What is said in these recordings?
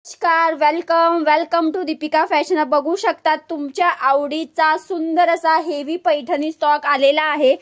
नमस्कार, welcome to Deepika fashion. बघू शकतात तुमच्या आवडीचा सुंदर असा हेवी पैठणी स्टॉक आलेला आहे।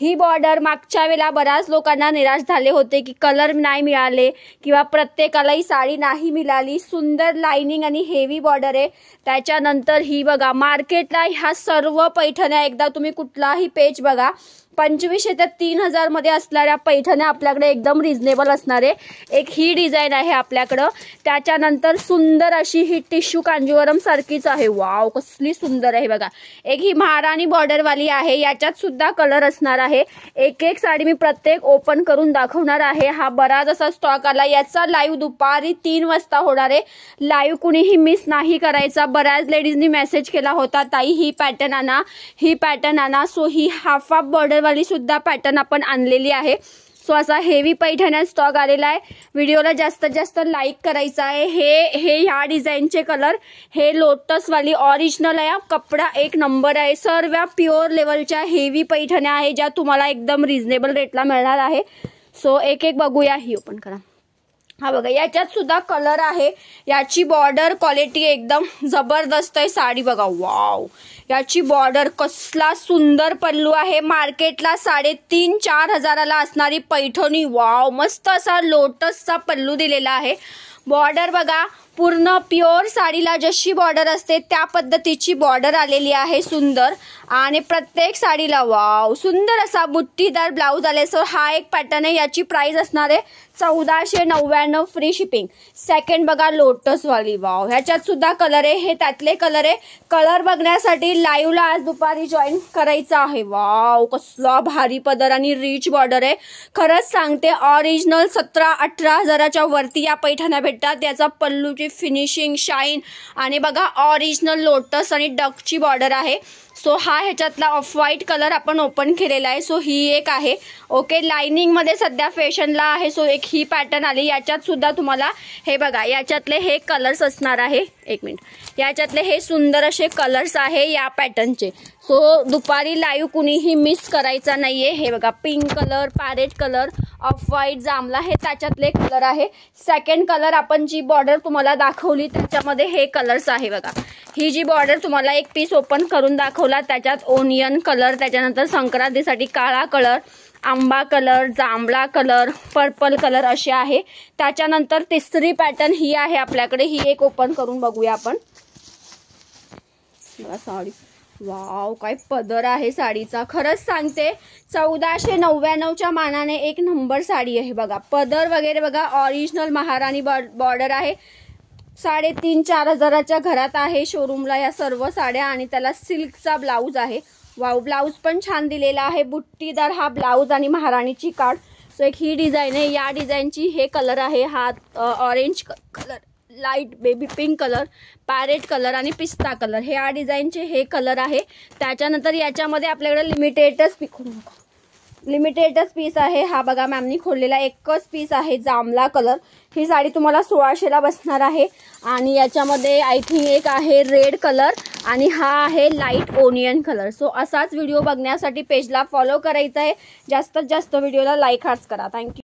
ही बॉर्डर मागच्या वेळेला बऱ्याच लोकांना निराश झाले होते की कलर नाही मिळाले किंवा प्रत्येकाला ही साडी नाही मिळाली। सुंदर लाइनिंग आणि हेवी बॉर्डर आहे। त्याच्यानंतर ही बघा, मार्केटला ह्या सर्व पैठण्या एकदा तुम्ही कुठलाही पेज बघा, 2500 ते 3000 मध्ये असणाऱ्या पैठण्या आपल्याकडे एकदम रिजनेबल असणार आहे। एक ही डिझाइन आहे आपल्याकडे। त्याच्यानंतर सुंदर अशी ही टिश्यू कांजीवरम सारखीच आहे। वाव, कसली सुंदर आहे बघा। एक ही महाराणी बॉर्डर वाली आहे, याच्यात सुद्धा कलर असणार आहे। एक एक साडी मी प्रत्येक ओपन करून दाखवणार आहे। हा बराच असा स्टॉक आला। याचा लाईव्ह दुपारी 3 वाजता होणार आहे। लाईव्ह कुणीही मिस नाही करायचा। बऱ्याच लेडीजनी मेसेज केला होता, ताई ही पॅटर्न आणा, ही पॅटर्न आणा। सो ही हाफ बॉर्डर वाली सुद्धा पॅटर्न आपण आणलेली आहे। सो असा हेवी पैठण्या स्टॉक आलेला आहे। व्हिडिओला जास्तीत जास्त लाईक करायचा आहे। हे ह्या डिझाईनचे कलर, हे लोटस वाली ओरिजिनल आहे। कपडा एक नंबर आहे। सर्व प्युअर लेवलच्या हेवी पैठण्या आहे, ज्या तुम्हाला एकदम रिजनेबल रेटला मिळणार आहे। सो एक एक बघूया। ही ओपन करा। हा बघा, याच्यात सुद्धा कलर आहे। याची बॉर्डर क्वालिटी एकदम जबरदस्त आहे। साडी बघा, वाव, याची बॉर्डर कसला सुंदर पल्लू आहे। मार्केटला 3,500-4 हजाराला असणारी पैठणी, वाव, मस्त असा लोटसचा पल्लू दिलेला आहे। बॉर्डर बघा, पूर्ण प्युअर साडीला जशी बॉर्डर असते त्या पद्धतीची बॉर्डर आलेली आहे, सुंदर। आणि प्रत्येक साडीला वाव, सुंदर असा बुट्टीदार ब्लाउज आले। सो हा एक पॅटर्न आहे। याची प्राइस असणार आहे 1499 फ्री शिपिंग। सेकंड बघा, लोटस वाली, वाव, ह्याच्यात सुद्धा कलर आहे। हे त्यातले कलर आहे। कलर बघण्यासाठी लाईव्हला आज दुपारी जॉईन करायचं आहे। वाव, कसला भारी पदर आणि रिच बॉर्डर आहे। खरंच सांगते, ओरिजिनल 17-18 हजाराच्या वरती या पैठण्या भेटतात। याचा पल्लूची फिनिशिंग, शाईन आणि बघा ओरिजिनल लोटस आणि डकची बॉर्डर आहे। सो हा ह्याच्यातला ऑफ व्हाईट कलर आपण ओपन केलेला आहे। सो ही एक आहे। ओके, लाइनिंग मध्ये सध्या फॅशनला आहे। सो एक ही पॅटर्न आली। याच्यात सुद्धा तुम्हाला हे बघा, याच्यातले हे कलर्स असणार आहे। एक मिनिट, याच्यातले हे सुंदर असे कलर्स आहे या पॅटर्नचे। सो दुपारी लाईव्ह कुणीही मिस करायचा नाहीये। हे बघा, pink colour, parrot colour, off white, जांभळा, हे त्याच्यातले कलर आहे। सेकंड कलर आपण जी बॉर्डर तुम्हाला दाखवली त्याच्यामध्ये हे कलर्स आहे बघा। ही जी बॉर्डर तुम्हाला एक पीस ओपन करून दाखवला, त्याच्यात ओनियन कलर, त्याच्यानंतर संक्रांतीसाठी काळा कलर, आंबा कलर, जांभळा कलर, पर्पल कलर असे आहे। त्याच्यानंतर तिसरी पॅटर्न ही आहे आपल्याकडे। ही एक ओपन करून बघूया आपण। बघा साडी, वाव, काय पदर आहे साडीचा। खरंच सांगते, 1499च्या मानाने एक नंबर साडी आहे बघा। पदर वगैरे बघा, ओरिजिनल महाराणी बॉर्डर आहे। 3,500-4 हजाराच्या घरात आहे शोरूमला या सर्व साड्या। आणि त्याला सिल्कचा ब्लाऊज आहे। वाव, ब्लाऊज पण छान दिलेला आहे। बुट्टीदार हा ब्लाऊज आणि महाराणीची काठ। सो एक ही डिझाईन आहे। या डिझाईनची हे कलर आहे, हा orange colour, light baby pink colour, parrot colour आणि पिस्ता कलर, हे या डिझाईनचे हे कलर आहे। त्याच्यानंतर याच्यामध्ये आपल्याकडे लिमिटेडच पीस आहे। हा बघा, मॅमनी खोललेला एकच पीस आहे, जांभळा कलर। ही साडी तुम्हाला 1600ला बसणार आहे। आणि याच्यामध्ये आय थिंक एक आहे रेड कलर आणि हा आहे लाईट ओनियन कलर। सो असाच व्हिडिओ बघण्यासाठी पेजला फॉलो करायचा आहे। जास्तीत जास्त व्हिडिओला लाईक हार्ट्स करा। थँक्यू।